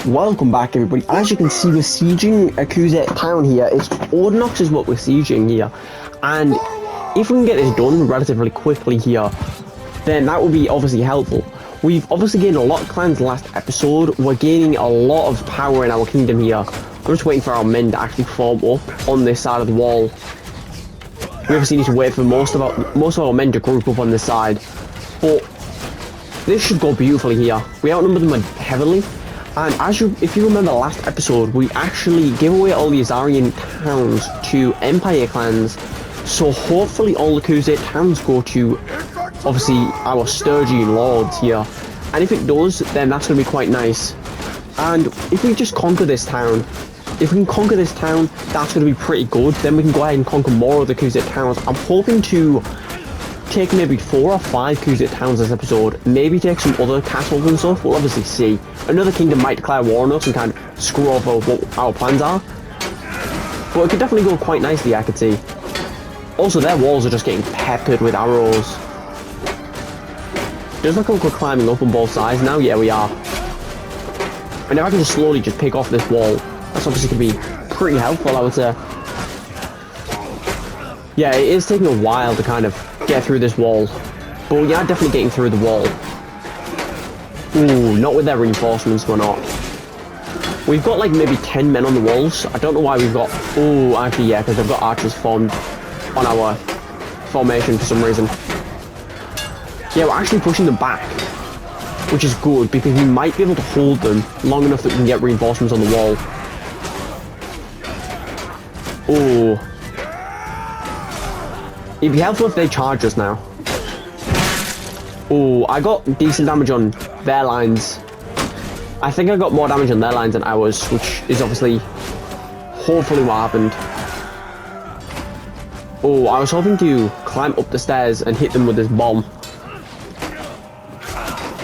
Welcome back, everybody. As you can see, we're sieging Akuze town here. It's Ordinox is what we're sieging here, and if we can get this done relatively quickly here, then that would be obviously helpful. We've obviously gained a lot of clans last episode. We're gaining a lot of power in our kingdom here. I'm just waiting for our men to actually form up on this side of the wall. We obviously need to wait for most of our men to group up on this side, but this should go beautifully here. We outnumber them heavily. And if you remember last episode, we actually gave away all the Azarian towns to Empire clans. So hopefully all the Kuze towns go to, obviously, our Sturgian lords here. And if it does, then that's going to be quite nice. And if we just conquer this town, if we can conquer this town, that's going to be pretty good. Then we can go ahead and conquer more of the Kuze towns. I'm hoping to take maybe 4 or 5 Kuze towns this episode, maybe take some other castles and stuff. We'll obviously see. Another kingdom might declare war on us and kind of screw over what our plans are, but it could definitely go quite nicely, I could see. Also, their walls are just getting peppered with arrows. Does look like we're climbing up on both sides now. Yeah, we are. And if I can just slowly just pick off this wall, that's obviously going to be pretty helpful, I would say. Yeah, it is taking a while to kind of get through this wall, but we are definitely getting through the wall. Ooh, not with their reinforcements, we're not. We've got like maybe 10 men on the walls. I don't know why we've got... Oh, actually, yeah, because I've got archers formed on our formation for some reason. Yeah, we're actually pushing them back, which is good, because we might be able to hold them long enough that we can get reinforcements on the wall. Oh. It'd be helpful if they charge us now. Oh, I got decent damage on their lines. I think I got more damage on their lines than ours, which is obviously hopefully what happened. Oh, I was hoping to climb up the stairs and hit them with this bomb.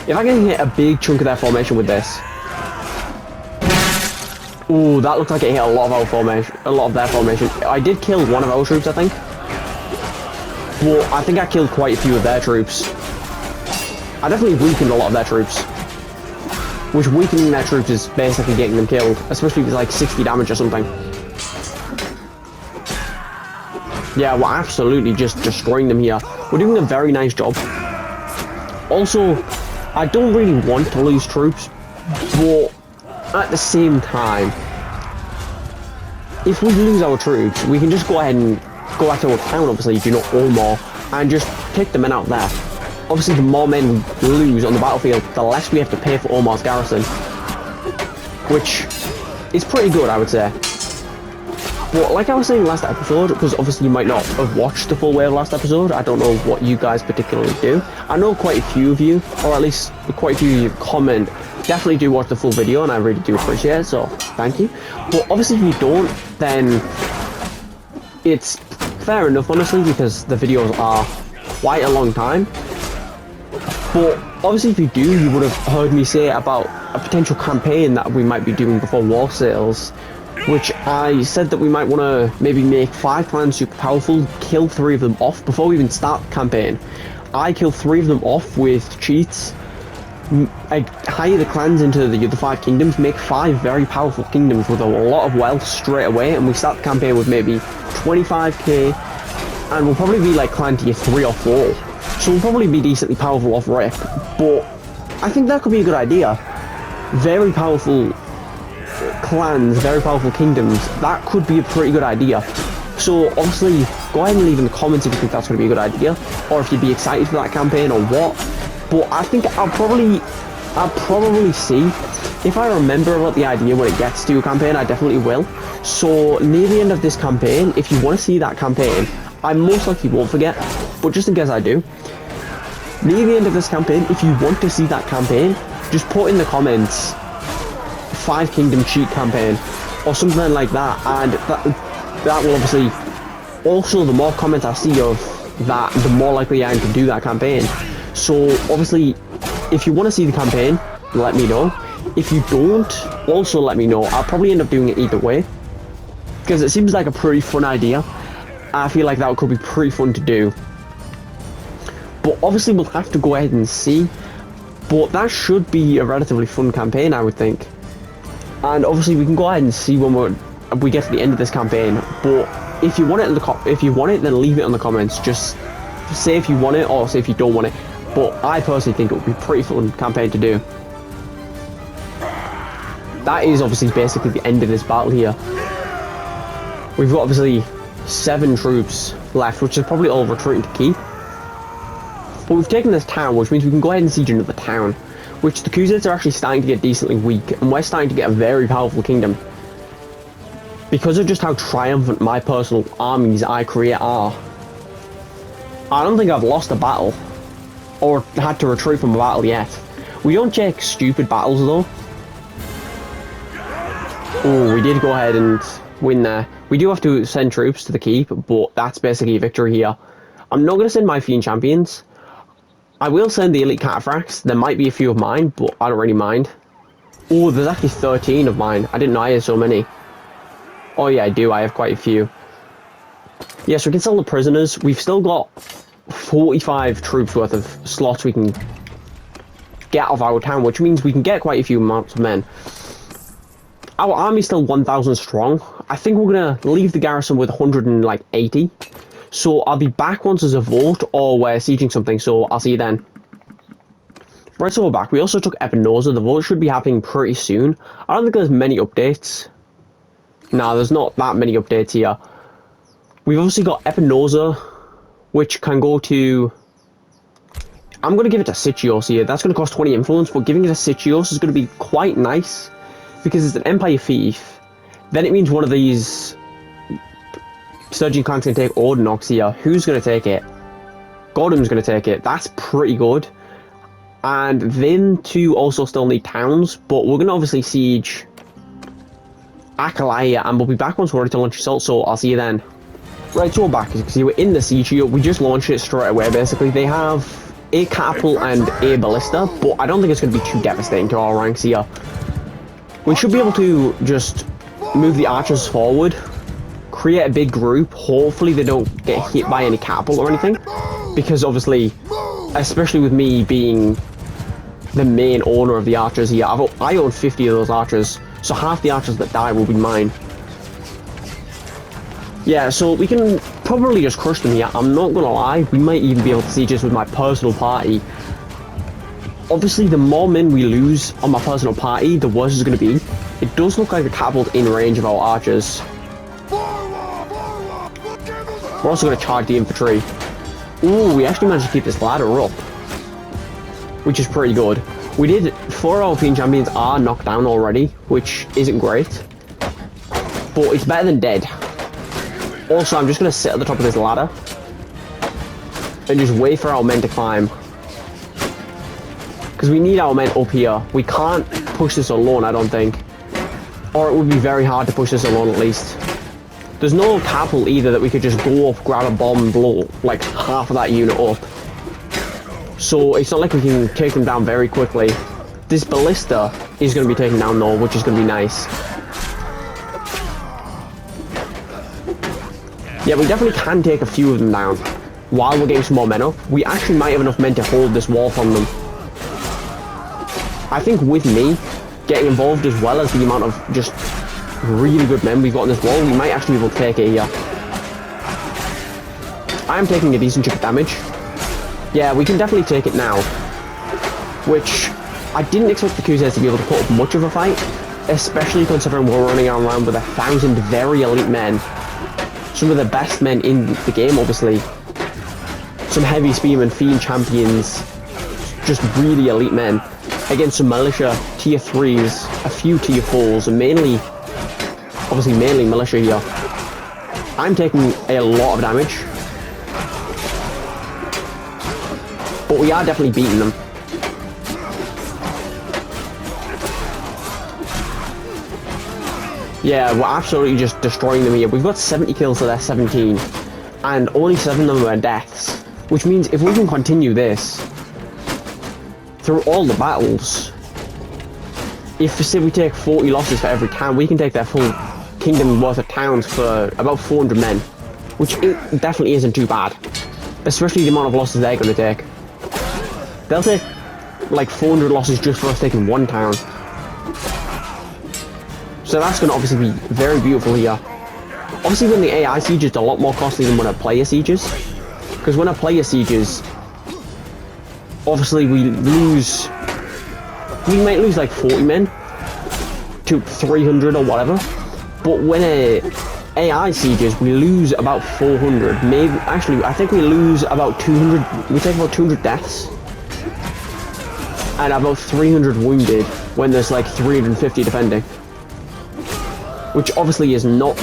If I can hit a big chunk of their formation with this. Oh, that looks like it hit a lot of our formation, a lot of their formation. I did kill one of our troops, I think. Well, I think I killed quite a few of their troops. I definitely weakened a lot of their troops. Which weakening their troops is basically getting them killed. Especially if it's like 60 damage or something. Yeah, we're absolutely just destroying them here. We're doing a very nice job. Also, I don't really want to lose troops. But at the same time, if we lose our troops, we can just go ahead and go back to our town, obviously, do not own more, and just take the men out there. Obviously, the more men we lose on the battlefield, the less we have to pay for Omar's garrison, which is pretty good, I would say. But like I was saying last episode, because obviously you might not have watched the full way of last episode, I don't know what you guys particularly do. I know quite a few of you, or at least quite a few of you comment, definitely do watch the full video, and I really do appreciate it, so thank you. But obviously if you don't, then it's fair enough, honestly, because the videos are quite a long time. But obviously if you do, you would have heard me say about a potential campaign that we might be doing before war sales, which I said that we might want to maybe make 5 clans super powerful, kill 3 of them off before we even start the campaign. I kill 3 of them off with cheats. I hire the clans into the other 5 kingdoms, make 5 very powerful kingdoms with a lot of wealth straight away, and we start the campaign with maybe 25k, and we'll probably be like clan tier 3 or 4, so we'll probably be decently powerful off rip. But I think that could be a good idea. Very powerful clans, very powerful kingdoms, that could be a pretty good idea. So obviously go ahead and leave in the comments if you think that's going to be a good idea, or if you'd be excited for that campaign or what. But I think I'll probably see. If I remember about the idea when it gets to a campaign, I definitely will. So near the end of this campaign, if you want to see that campaign, I most likely won't forget, but just in case I do, near the end of this campaign, if you want to see that campaign, just put in the comments 5 kingdom cheat campaign or something like that, and that will obviously, also the more comments I see of that, the more likely I am to do that campaign. So obviously if you want to see the campaign, let me know. If you don't, also let me know. I'll probably end up doing it either way, because it seems like a pretty fun idea. I feel like that could be pretty fun to do. But obviously we'll have to go ahead and see. But that should be a relatively fun campaign, I would think. And obviously we can go ahead and see when we get to the end of this campaign. But if you want it, then leave it in the comments. Just say if you want it or say if you don't want it. But I personally think it would be a pretty fun campaign to do. That is obviously basically the end of this battle here. We've got obviously 7 troops left, which is probably all retreating to keep. But we've taken this town, which means we can go ahead and siege another town, which the Khuzaits are actually starting to get decently weak, and we're starting to get a very powerful kingdom. Because of just how triumphant my personal armies I create are, I don't think I've lost a battle, or had to retreat from a battle yet. We don't take stupid battles though. Oh, we did go ahead and win there. We do have to send troops to the keep, but that's basically a victory here. I'm not going to send my Fiend Champions. I will send the Elite Cataphracts. There might be a few of mine, but I don't really mind. Oh, there's actually 13 of mine. I didn't know I had so many. Oh yeah, I do. I have quite a few. Yeah, so we can sell the prisoners. We've still got 45 troops worth of slots we can get out of our town, which means we can get quite a few amounts of men. Our army's still 1,000 strong. I think we're going to leave the garrison with 180. So I'll be back once there's a vote or we're sieging something, so I'll see you then. Right, so we're back. We also took Epinosa. The vote should be happening pretty soon. I don't think there's many updates. Nah, there's not that many updates here. We've obviously got Epinosa, which can go to... I'm going to give it to Sitios here. That's going to cost 20 influence, but giving it to Sitios is going to be quite nice, because it's an Empire fief. Then it means one of these Surging Clans can take Ordinox here. Who's going to take it? Godum's going to take it. That's pretty good. And then 2 also still need towns, but we're going to obviously siege Akalaya, and we'll be back once we're ready to launch assault, so I'll see you then. Right, so we're back. As you can see, we're in the siege here. We just launched it straight away, basically. They have a catapult and a ballista, but I don't think it's going to be too devastating to our ranks here. We should be able to just move the archers forward, create a big group. Hopefully they don't get hit by any catapult or anything, because obviously, especially with me being the main owner of the archers here, I own 50 of those archers, so half the archers that die will be mine. Yeah, so we can probably just crush them here. I'm not gonna lie, we might even be able to siege this with my personal party. Obviously, the more men we lose on my personal party, the worse it's going to be. It does look like a catapult in range of our archers. We're also going to charge the infantry. Ooh, we actually managed to keep this ladder up, which is pretty good. We did 4 of our Fiend Champions are knocked down already, which isn't great, but it's better than dead. Also, I'm just going to sit at the top of this ladder and just wait for our men to climb. Because we need our men up here. We can't push this alone, I don't think. Or it would be very hard to push this alone, at least. There's no catapult either that we could just go up, grab a bomb and blow like half of that unit up. So it's not like we can take them down very quickly. This ballista is going to be taken down though, which is going to be nice. Yeah, we definitely can take a few of them down while we're getting some more men up. We actually might have enough men to hold this wall from them. I think with me getting involved, as well as the amount of just really good men we've got on this wall, we might actually be able to take it here. I am taking a decent chunk of damage. Yeah, we can definitely take it now. Which, I didn't expect the Khuzaits to be able to put up much of a fight, especially considering we're running around with 1,000 very elite men. Some of the best men in the game, obviously. Some heavy spearmen, Fiend Champions, just really elite men. Against some militia, tier 3s, a few tier 4s, and mainly, obviously mainly militia here. I'm taking a lot of damage, but we are definitely beating them. Yeah, we're absolutely just destroying them here. We've got 70 kills to their 17, and only 7 of them are deaths, which means if we can continue this through all the battles, if say we take 40 losses for every town, we can take their full kingdom worth of towns for about 400 men, which definitely isn't too bad, especially the amount of losses they're going to take. They'll take like 400 losses just for us taking one town. So that's going to obviously be very beautiful here. Obviously when the AI siege is a lot more costly than when a player sieges. Because when a player sieges, obviously we might lose like 40 men to 300 or whatever. But when a AI sieges, we lose about 400. Maybe, actually, I think we lose about 200, we take about 200 deaths. And about 300 wounded when there's like 350 defending. Which obviously is not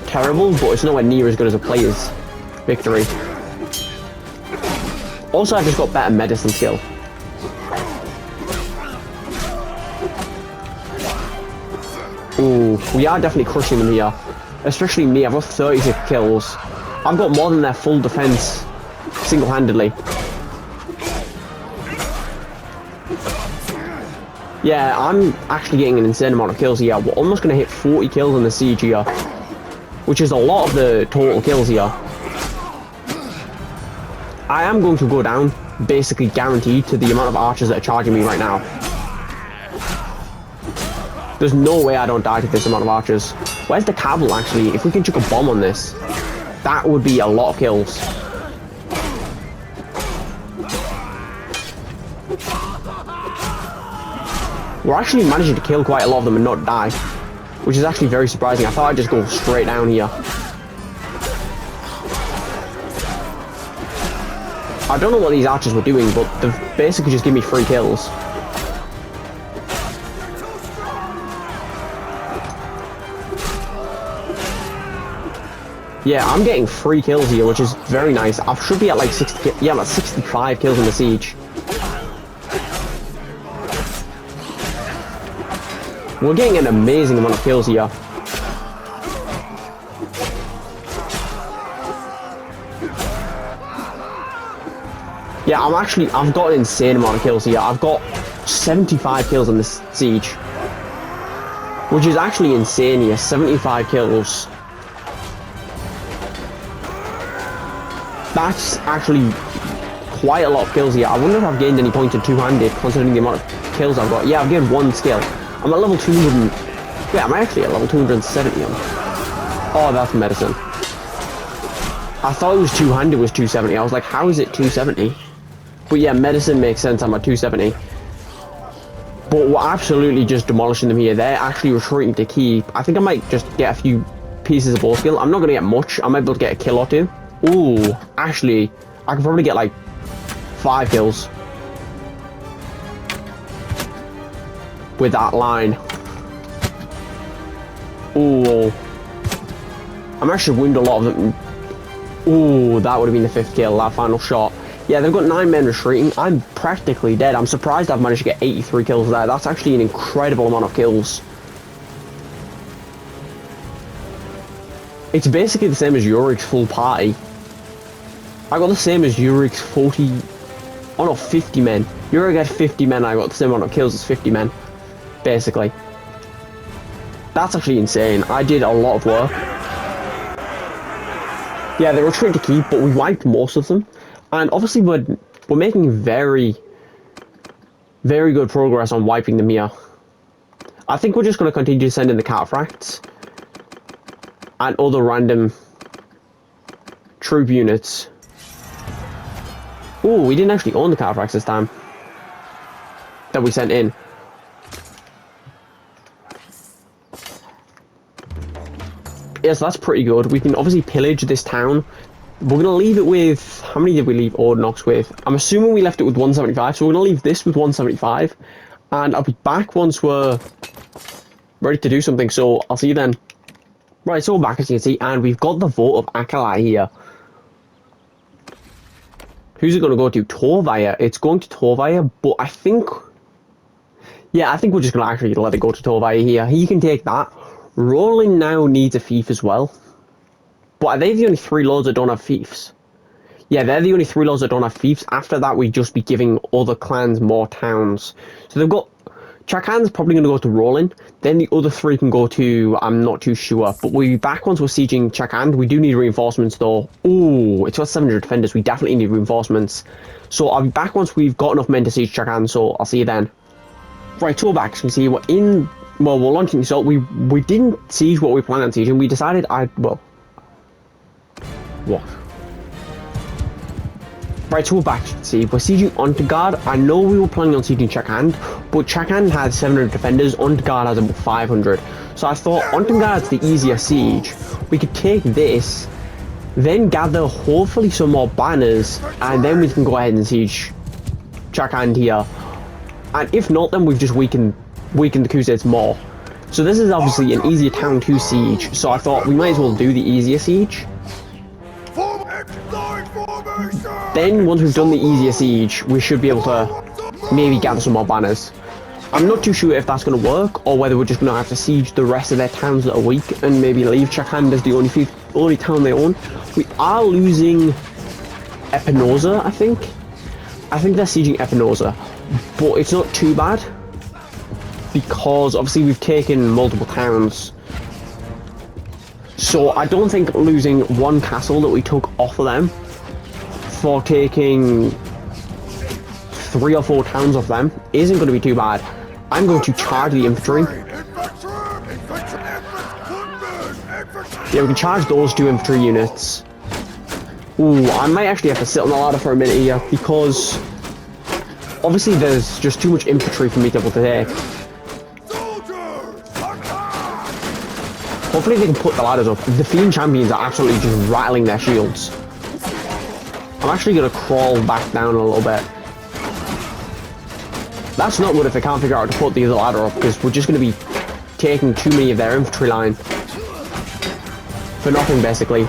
terrible, but it's nowhere near as good as a player's victory. Also, I've just got better medicine skill. Ooh, we are definitely crushing them here. Especially me, I've got 36 kills. I've got more than their full defense single-handedly. Yeah, I'm actually getting an insane amount of kills here. We're almost going to hit 40 kills in the siege here, which is a lot of the total kills here. I am going to go down, basically guaranteed, to the amount of archers that are charging me right now. There's no way I don't die to this amount of archers. Where's the cavalry, actually? If we can chuck a bomb on this, that would be a lot of kills. We're actually managing to kill quite a lot of them and not die, which is actually very surprising. I thought I'd just go straight down here. I don't know what these archers were doing, but they've basically just given me 3 kills. Yeah, I'm getting 3 kills here, which is very nice. I should be at like 60, yeah, like 65 kills in the siege. We're getting an amazing amount of kills here. Yeah, I've got an insane amount of kills here. I've got 75 kills in this siege, which is actually insane here. 75 kills. That's actually quite a lot of kills here. I wonder if I've gained any points in two-handed, considering the amount of kills I've got. Yeah, I've gained 1 skill. I'm at level 200. Yeah, I'm actually at level 270 on. Oh, that's medicine. I thought it was two-handed was 270. I was like, how is it 270? But yeah, medicine makes sense. I'm at 270. But we're absolutely just demolishing them here. They're actually retreating to keep. I think I might just get a few pieces of bow skill. I'm not going to get much. I might be able to get a kill or 2. Ooh, actually, I can probably get like 5 kills with that line. Ooh, I'm actually wounded a lot of them. Ooh, that would have been the 5th kill, that final shot. Yeah, they've got 9 men retreating. I'm practically dead. I'm surprised I've managed to get 83 kills there. That's actually an incredible amount of kills. It's basically the same as Urik's full party. I got the same as Urik's 40... Oh no, 50 men. Urik had 50 men, I got the same amount of kills as 50 men. Basically. That's actually insane. I did a lot of work. Yeah, they were trying to keep, but we wiped most of them. And obviously we're making very, very good progress on wiping them here. I think we're just going to continue to send in the cataphracts and other random troop units. Ooh, we didn't actually own the cataphracts this time that we sent in. Yes, that's pretty good. We can obviously pillage this town. We're going to leave it with... How many did we leave Ordnox with? I'm assuming we left it with 175, so we're going to leave this with 175. And I'll be back once we're ready to do something, so I'll see you then. Right, so we're back, as you can see, and we've got the vote of Akalai here. Who's it going to go to? Torvaya. It's going to Torvaya, but I think... Yeah, I think we're just going to actually let it go to Torvaya here. He can take that. Roland now needs a fief as well. But are they the only 3 lords that don't have fiefs? Yeah, they're the only 3 lords that don't have fiefs. After that, we'd just be giving other clans more towns. So they've got... Chakan's probably going to go to Roland. Then the other 3 can go to... I'm not too sure. But we'll be back once we're sieging Chakan. We do need reinforcements, though. Ooh, it's got 700 defenders. We definitely need reinforcements. So I'll be back once we've got enough men to siege Chakan. So I'll see you then. Right, so we're back. So you can see we're in well, we're launching assault. We didn't siege what we planned on sieging. We decided what? Right, so we're back to see. We're sieging Ontagard. I know we were planning on sieging Chakhand, but Chakhand had 700 defenders, Ontagard has about 500. So I thought Ontagard's the easier siege. We could take this, then gather hopefully some more banners, and then we can go ahead and siege Chakhand here. And if not, then we've just weakened the Crusades more. So this is obviously an easier town to siege, so I thought we might as well do the easier siege. Then, once we've done the easier siege, we should be able to maybe gather some more banners. I'm not too sure if that's going to work, or whether we're just going to have to siege the rest of their towns that are weak, and maybe leave Chakhand as the only town they own. We are losing Epinosa, I think. I think they're sieging Epinosa, but it's not too bad, because obviously we've taken multiple towns. So I don't think losing one castle that we took off of them for taking 3 or 4 towns off them isn't going to be too bad. I'm going to charge the infantry. Yeah, we can charge those 2 infantry units. Ooh, I might actually have to sit on the ladder for a minute here, because obviously there's just too much infantry for me to be able to take. Hopefully they can put the ladders up. The Fiend Champions are absolutely just rattling their shields. I'm actually going to crawl back down a little bit. That's not good if they can't figure out how to put the other ladder up, because we're just going to be taking too many of their infantry line. For nothing, basically.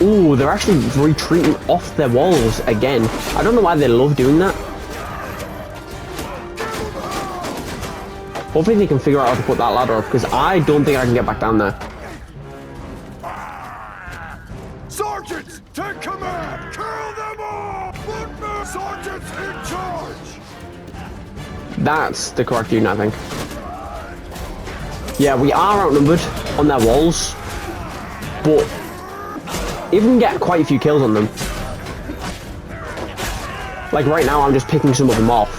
Ooh, they're actually retreating off their walls again. I don't know why they love doing that. Hopefully they can figure out how to put that ladder up, because I don't think I can get back down there. Sergeants, take command! Kill them all! Footmen! Sergeants in charge! That's the correct unit, I think. Yeah, we are outnumbered on their walls, but if we can get quite a few kills on them, like right now I'm just picking some of them off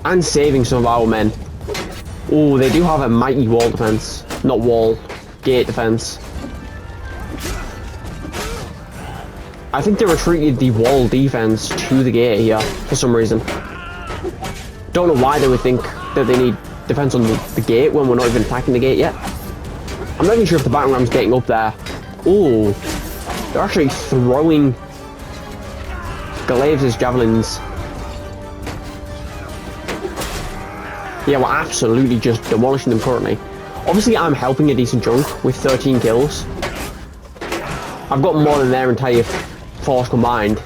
and saving some of our men. Oh, they do have a mighty wall defense. Not wall, gate defense. I think they retreated the wall defense to the gate here for some reason. Don't know why they would think that they need defense on the gate when we're not even attacking the gate yet. I'm not even sure if the battering ram's getting up there. Oh, they're actually throwing Galaves' javelins. Yeah, we're absolutely just demolishing them currently. Obviously, I'm helping a decent chunk with 13 kills. I've got more than their entire force combined.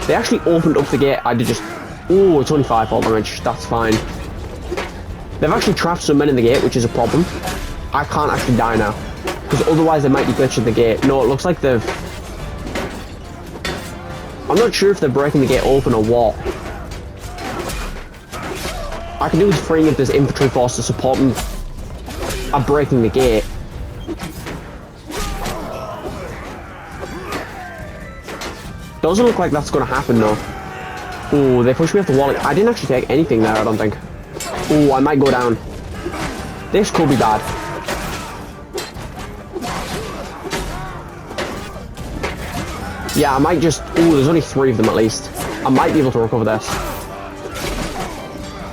They actually opened up the gate. I did just... Oh, it's only 5 fall damage. That's fine. They've actually trapped some men in the gate, which is a problem. I can't actually die now, because otherwise they might be glitching the gate. No, it looks like they've... I'm not sure if they're breaking the gate open or what. I can do with freeing up this infantry force to support me at breaking the gate. Doesn't look like that's going to happen though. Oh, they pushed me off the wall. I didn't actually take anything there, I don't think. Oh, I might go down. This could be bad. Yeah, I might just... Oh, there's only 3 of them at least. I might be able to recover this.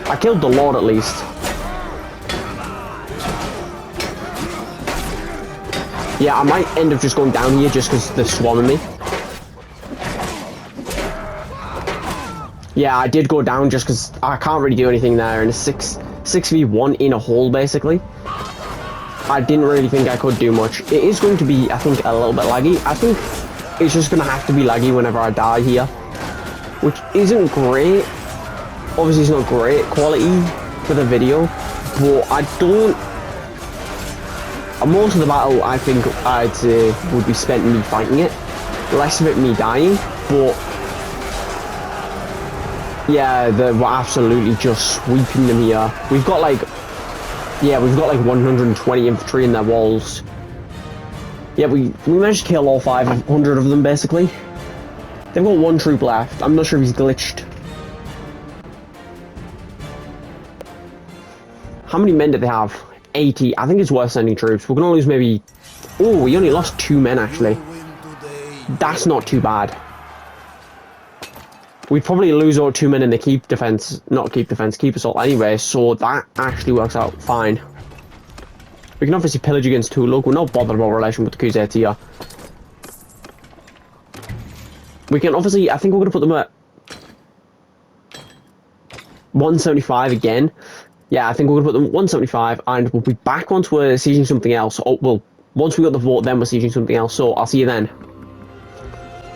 I killed the Lord at least. Yeah, I might end up just going down here just because they're swarming me. Yeah, I did go down just because I can't really do anything there in a 6v1 in a hole, basically. I didn't really think I could do much. It is going to be, I think, a little bit laggy. I think it's just going to have to be laggy whenever I die here, which isn't great. Obviously, it's not great quality for the video, but I don't... Most of the battle, I think, I'd say, would be spent me fighting it. Less of it me dying, but... Yeah, we're absolutely just sweeping them here. We've got like... Yeah, we've got like 120 infantry in their walls. Yeah, we managed to kill all 500 of them, basically. They've got 1 troop left. I'm not sure if he's glitched. How many men did they have? 80. I think it's worth sending troops. We're going to lose maybe... Oh, we only lost 2 men, actually. That's not too bad. We'd probably lose all 2 men in the keep defense. Not keep defense, keep assault anyway. So that actually works out fine. We can obviously pillage against Tulug. We're not bothered about relation with the Khuzaits here. We can obviously... I think we're going to put them at 175 again. Yeah, I think we're going to put them at 175, and we'll be back once we're sieging something else. Oh, well, once we got the vote, then we're sieging something else, so I'll see you then.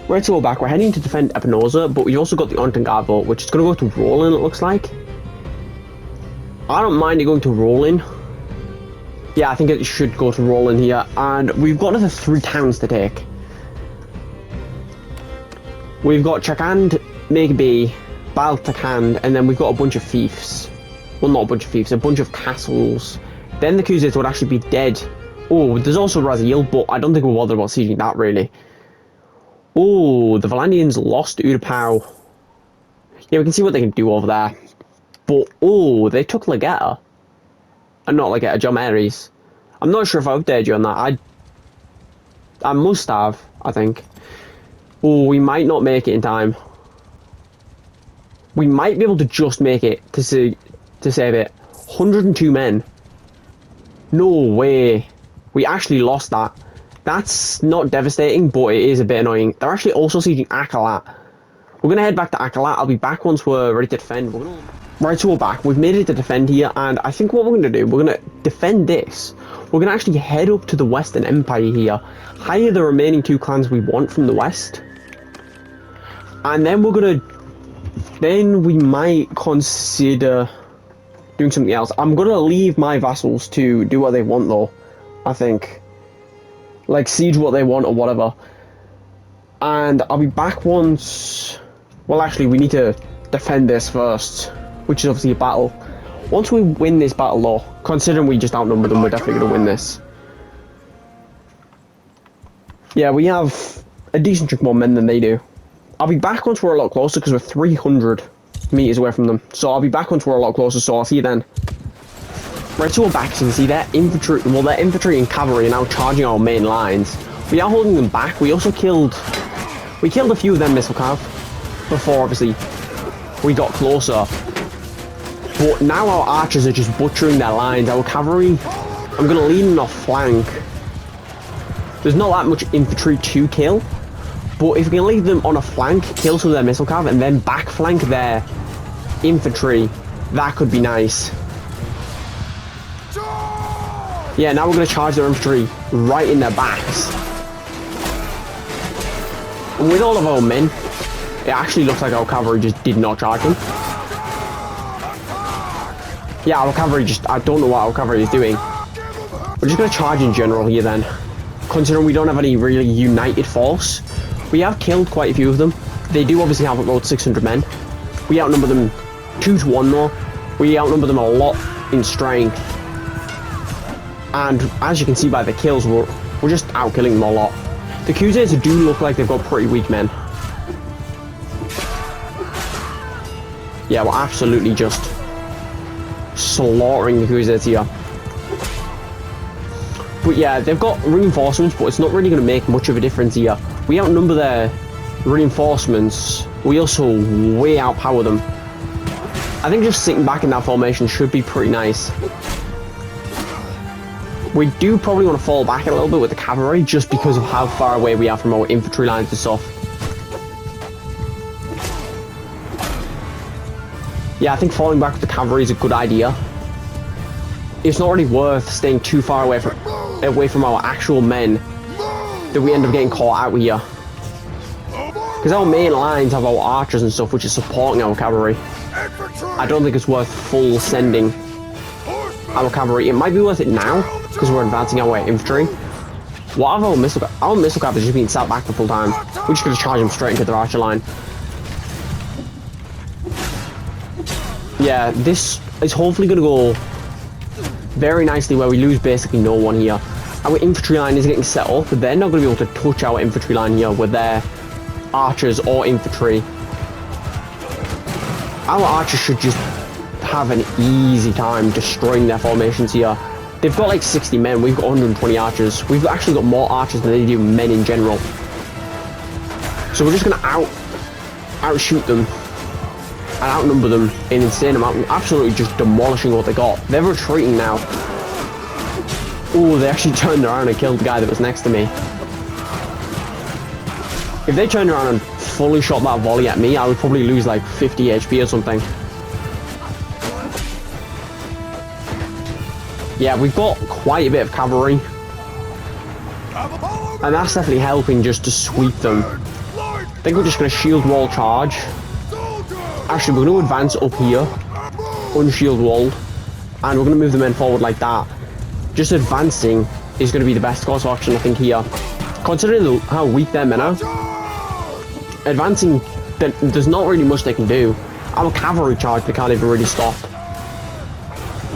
Right, so we're back. We're heading to defend Epinosa, but we also got the Ontongar vote, which is going to go to Rollin, it looks like. I don't mind it going to Rollin. Yeah, I think it should go to Rollin here, and we've got another 3 towns to take. We've got Chakand, Megbe, Baltakand, and then we've got a bunch of fiefs. Well, not a bunch of fiefs, a bunch of castles. Then the Khuzaits would actually be dead. Oh, there's also Razil, but I don't think we're bothered about sieging that, really. Oh, the Valandians lost Utapau. Yeah, we can see what they can do over there. But, oh, they took Legetta. Not Legetta, John Mary's. I'm not sure if I updated you on that. I must have, I think. Oh, we might not make it in time. We might be able to just make it to save it. 102 men. No way. We actually lost that. That's not devastating, but it is a bit annoying. They're actually also sieging Akalat. We're going to head back to Akalat. I'll be back once we're ready to defend. Right, so we're back. We've made it to defend here, and I think what we're going to do, we're going to defend this. We're going to actually head up to the Western Empire here, hire the remaining 2 clans we want from the West, and then we're going to... Then we might consider doing something else. I'm going to leave my vassals to do what they want, though, I think. Like, siege what they want or whatever. And I'll be back once... Well, actually, we need to defend this first, which is obviously a battle. Once we win this battle, though, considering we just outnumber them, we're definitely going to win this. Yeah, we have a decent chunk more men than they do. I'll be back once we're a lot closer, because we're 300 meters away from them. So I'll be back once we're a lot closer, so I'll see you then. Right, so we're back, so you can see their infantry, well, their infantry and cavalry are now charging our main lines. We are holding them back. We also killed a few of them missile cav before, obviously, we got closer. But now our archers are just butchering their lines. Our cavalry, I'm going to lead them off flank. There's not that much infantry to kill, but if we can leave them on a flank, kill some of their missile cav, and then back flank their infantry, that could be nice. Yeah, now we're going to charge their infantry right in their backs. And with all of our men, it actually looks like our cavalry just did not charge them. Yeah, our cavalry just... I don't know what our cavalry is doing. We're just going to charge in general here then. Considering we don't have any really united force. We have killed quite a few of them. They do obviously have about 600 men. We outnumber them 2 to 1 though. We outnumber them a lot in strength. And as you can see by the kills, we're just out-killing them a lot. The Khuzaits do look like they've got pretty weak men. Yeah, we're absolutely just slaughtering the Khuzaits here. But yeah, they've got reinforcements, but it's not really going to make much of a difference here. We outnumber their reinforcements. We also way outpower them. I think just sitting back in that formation should be pretty nice. We do probably want to fall back a little bit with the cavalry, just because of how far away we are from our infantry lines and stuff. Yeah, I think falling back with the cavalry is a good idea. It's not really worth staying too far away from our actual men that we end up getting caught out here. Because our main lines have our archers and stuff, which is supporting our cavalry. I don't think it's worth full sending our cavalry. It might be worth it now, because we're advancing our infantry. What have our missile cav? Our missile cav has just been sat back the full time. We're just going to charge them straight into their archer line. Yeah, this is hopefully going to go very nicely where we lose basically no one here. Our infantry line is getting set up, but they're not going to be able to touch our infantry line here with their archers or infantry. Our archers should just have an easy time destroying their formations here. They've got like 60 men, we've got 120 archers. We've actually got more archers than they do men in general. So we're just going to outshoot them and outnumber them in an insane amount, and absolutely just demolishing what they got. They're retreating now. Oh, they actually turned around and killed the guy that was next to me. If they turned around and fully shot that volley at me, I would probably lose like 50 HP or something. Yeah, we've got quite a bit of cavalry, and that's definitely helping just to sweep them. I think we're just going to shield wall charge. Actually, we're going to advance up here, unshield walled, and we're going to move the men forward like that. Just advancing is going to be the best course of action, I think, here. Considering how weak their men are, advancing, there's not really much they can do. Our cavalry charge, they can't even really stop.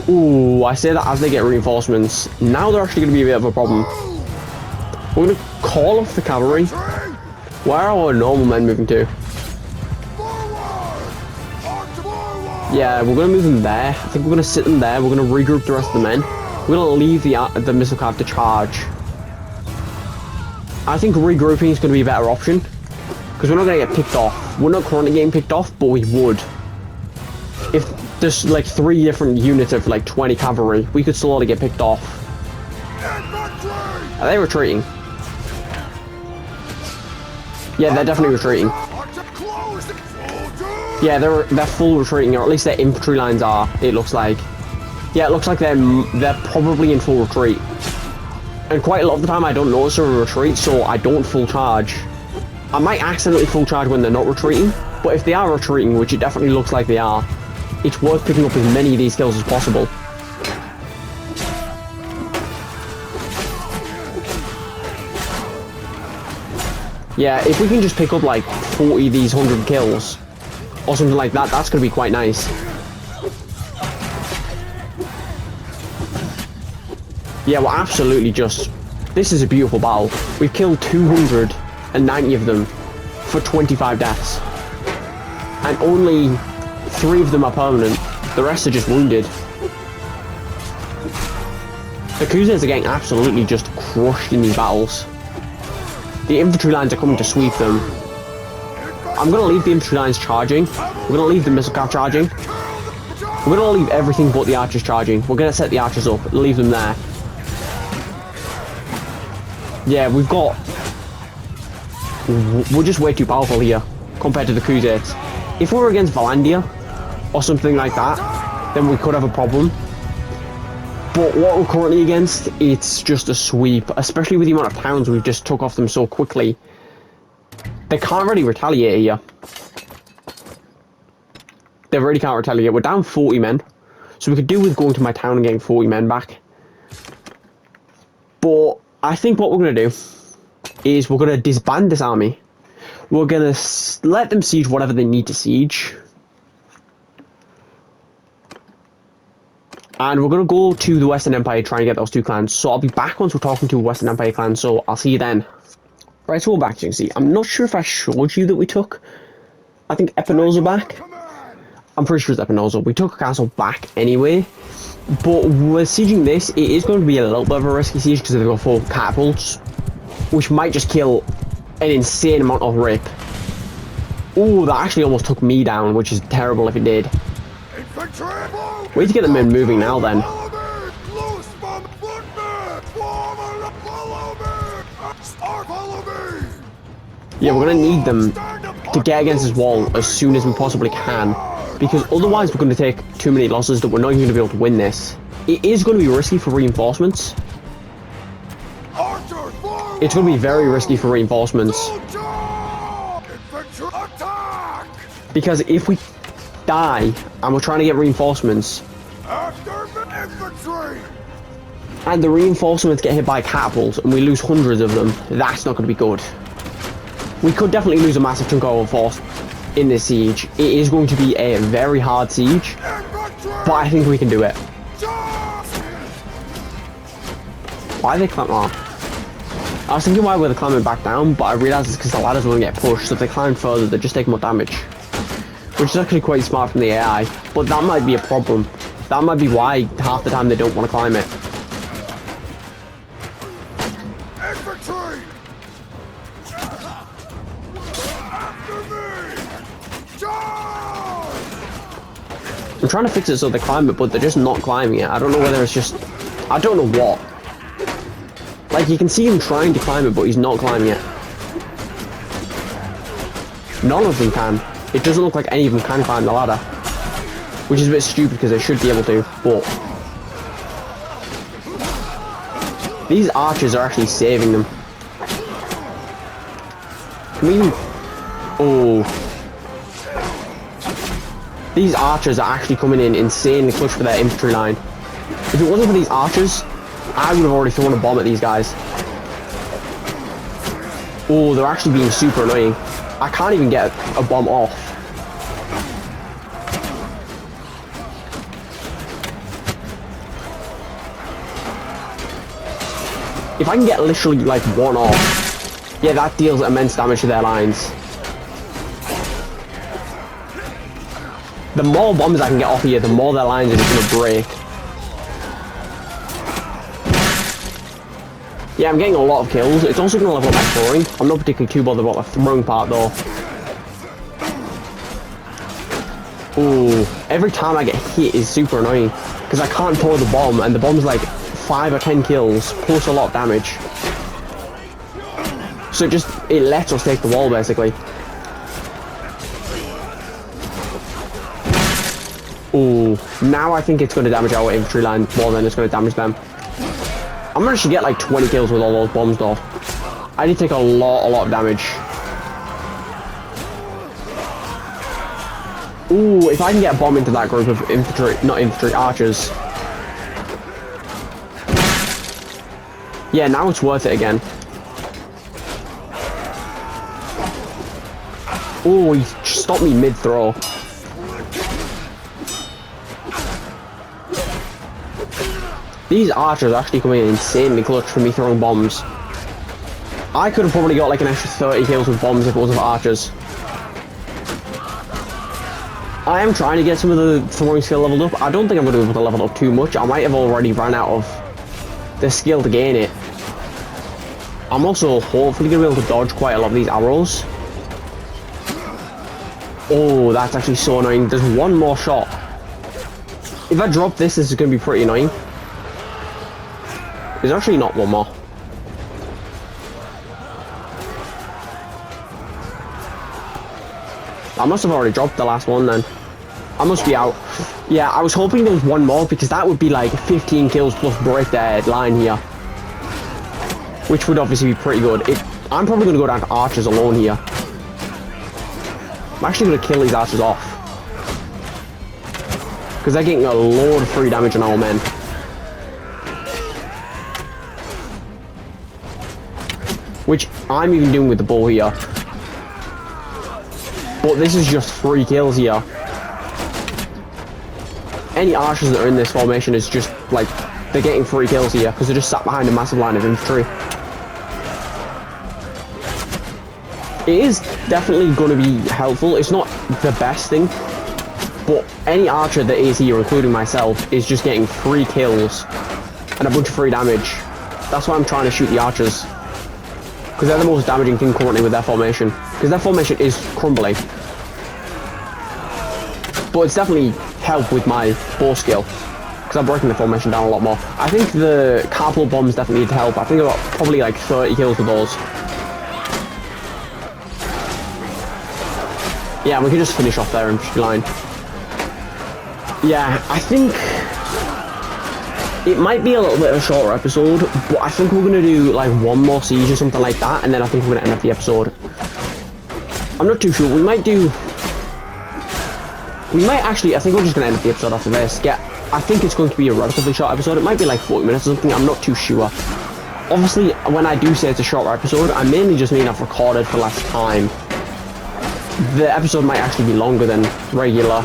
Ooh, I say that as they get reinforcements. Now they're actually going to be a bit of a problem. We're going to call off the cavalry. Where are our normal men moving to? Yeah, we're going to move them there. I think we're going to sit them there. We're going to regroup the rest of the men. We're going to leave the missile cav to charge. I think regrouping is going to be a better option, because we're not going to get picked off. We're not currently getting picked off, but we would. If there's like 3 different units of like 20 cavalry, we could slowly get picked off. Are they retreating? Yeah, they're definitely retreating. Yeah, they're full retreating, or at least their infantry lines are, it looks like. Yeah, it looks like they're probably in full retreat. And quite a lot of the time I don't notice a retreat, so I don't full charge. I might accidentally full charge when they're not retreating, but if they are retreating, which it definitely looks like they are, it's worth picking up as many of these kills as possible. Yeah, if we can just pick up like 40 of these 100 kills, or something like that, that's going to be quite nice. Yeah, we're absolutely just... This is a beautiful battle. We've killed 290 of them for 25 deaths. And only 3 of them are permanent. The rest are just wounded. The Cousins are getting absolutely just crushed in these battles. The infantry lines are coming to sweep them. I'm going to leave the infantry lines charging. We're going to leave the missile cav charging. We're going to leave everything but the archers charging. We're going to set the archers up, leave them there. Yeah, we're just way too powerful here compared to the Cousins. If we were against Valandia or something like that, then we could have a problem. But what we're currently against, it's just a sweep, especially with the amount of towns we've just took off them so quickly. They can't really retaliate here. They really can't retaliate. We're down 40 men, so we could do with going to my town and getting 40 men back. But I think what we're going to do is we're going to disband this army. We're going to let them siege whatever they need to siege. And we're going to go to the Western Empire to try and get those 2 clans. So I'll be back once we're talking to Western Empire clans, so I'll see you then. Right, so we're back, as you can see. I'm not sure if I showed you that we took, I think, Epinosa back. I'm pretty sure it's Epinosa. We took a castle back anyway. But we're sieging this. It is going to be a little bit of a risky siege because they've got 4 catapults, which might just kill an insane amount of rip. Oh, that actually almost took me down, which is terrible if it did. We need to get the men moving now then. Yeah, we're going to need them to get against this wall as soon as we possibly can, because otherwise we're going to take too many losses that we're not even going to be able to win this. It is going to be risky for reinforcements. It's going to be very risky for reinforcements. Because if we die and we're trying to get reinforcements, and the reinforcements get hit by catapults and we lose hundreds of them, that's not going to be good. We could definitely lose a massive chunk of our force in this siege. It is going to be a very hard siege, but I think we can do it. Why are they climbing on? I was thinking why were they climbing back down, but I realised it's because the ladders won't get pushed, so if they climb further they just take more damage. Which is actually quite smart from the AI. But that might be a problem. That might be why half the time they don't want to climb it. Infantry! After me! Charge! I'm trying to fix it so they climb it, but they're just not climbing it. I don't know whether it's just... I don't know what. Like, you can see him trying to climb it, but he's not climbing it. None of them can. It doesn't look like any of them can climb the ladder. Which is a bit stupid because they should be able to, but... These archers are actually saving them. Can we... Oh... These archers are actually coming in insanely clutch for their infantry line. If it wasn't for these archers, I would have already thrown a bomb at these guys. Oh, they're actually being super annoying. I can't even get a bomb off. If I can get literally like one off, yeah, that deals immense damage to their lines. The more bombs I can get off here, the more their lines are just going to break. Yeah, I'm getting a lot of kills. It's also going to level up my throwing. I'm not particularly too bothered about the throwing part though. Ooh, every time I get hit is super annoying. Because I can't throw the bomb, and the bomb's like 5 or 10 kills, plus a lot of damage. So it lets us take the wall basically. Ooh, now I think it's going to damage our infantry line more than it's going to damage them. I'm going to actually get like 20 kills with all those bombs though. I did take a lot of damage. Ooh, if I can get a bomb into that group of infantry, not infantry, archers. Yeah, now it's worth it again. Ooh, he stopped me mid-throw. These archers are actually coming in insanely clutch for me throwing bombs. I could have probably got like an extra 30 kills with bombs if it wasn't for archers. I am trying to get some of the throwing skill leveled up. I don't think I'm going to be able to level up too much. I might have already run out of the skill to gain it. I'm also hopefully going to be able to dodge quite a lot of these arrows. Oh, that's actually so annoying. There's one more shot. If I drop this is going to be pretty annoying. There's actually not one more. I must have already dropped the last one then. I must be out. Yeah, I was hoping there was one more because that would be like 15 kills plus break their line here. Which would obviously be pretty good. I'm probably going to go down to archers alone here. I'm actually going to kill these archers off. Because they're getting a load of free damage on our men. Which I'm even doing with the bow here. But this is just 3 kills here. Any archers that are in this formation is just like, they're getting 3 kills here because they're just sat behind a massive line of infantry. It is definitely going to be helpful. It's not the best thing, but any archer that is here, including myself, is just getting 3 kills and a bunch of free damage. That's why I'm trying to shoot the archers. Because they're the most damaging thing currently with their formation. Because their formation is crumbling. But it's definitely helped with my bow skill. Because I'm breaking the formation down a lot more. I think the carpal bombs definitely need to help. I think I got probably like 30 kills with those. Yeah, we can just finish off their infantry line. Yeah, I think it might be a little bit of a shorter episode, but I think we're going to do like one more siege or something like that, and then I think we're going to end up the episode. I'm not too sure. We might actually, I think we're just going to end up the episode after this. Yeah, I think it's going to be a relatively short episode. It might be like 40 minutes or something. I'm not too sure. Obviously, when I do say it's a shorter episode, I mainly just mean I've recorded for less time. The episode might actually be longer than regular.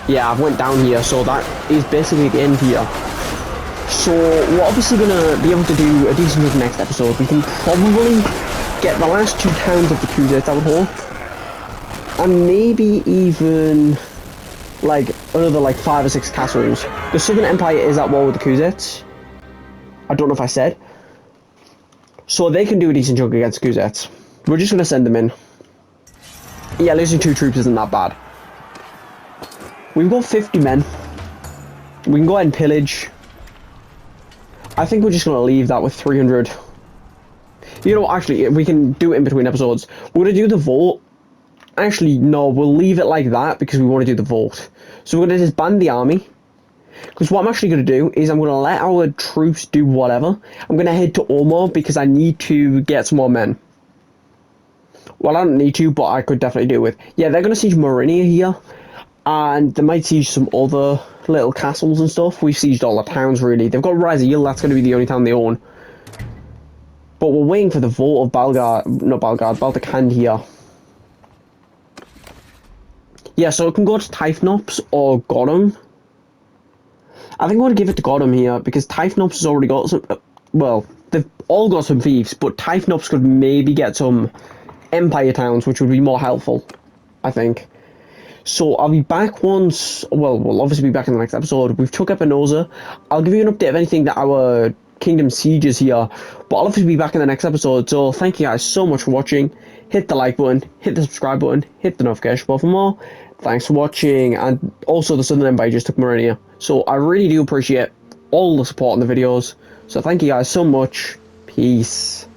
Yeah, I've went down here, so that is basically the end here. So we're obviously going to be able to do a decent with the next episode. We can probably get the last 2 towns of the Crusaders, I would hope. And maybe even... like another like 5 or 6 castles. The Southern Empire is at war with the Kuzets. I don't know if I said. So they can do a decent chunk against Kuzets. We're just gonna send them in. Yeah, losing 2 troops isn't that bad. We've got 50 men. We can go ahead and pillage. I think we're just gonna leave that with 300. You know, actually, we can do it in between episodes. We're gonna do the vote. Actually, no, we'll leave it like that because we want to do the vote. So we're going to disband the army. Because what I'm actually going to do is I'm going to let our troops do whatever. I'm going to head to Ormond because I need to get some more men. Well, I don't need to, but I could definitely do with. Yeah, they're going to siege Marinia here. And they might siege some other little castles and stuff. We've sieged all the towns, really. They've got Raziel, that's going to be the only town they own. But we're waiting for the vote of Baldacand here. Yeah, so it can go to Typhnops or Godham. I think I want to give it to Godham here because Typhnops has already got some. Well, they've all got some thieves, but Typhnops could maybe get some Empire towns, which would be more helpful, I think. So I'll be back once. Well, we'll obviously be back in the next episode. We've took Epinosa. I'll give you an update of anything that our kingdom sieges here, but I'll obviously be back in the next episode. So thank you guys so much for watching. Hit the like button, hit the subscribe button, hit the notification bell for more. Thanks for watching, and also the Southern Empire just took Marinia. So I really do appreciate all the support on the videos. So thank you guys so much. Peace.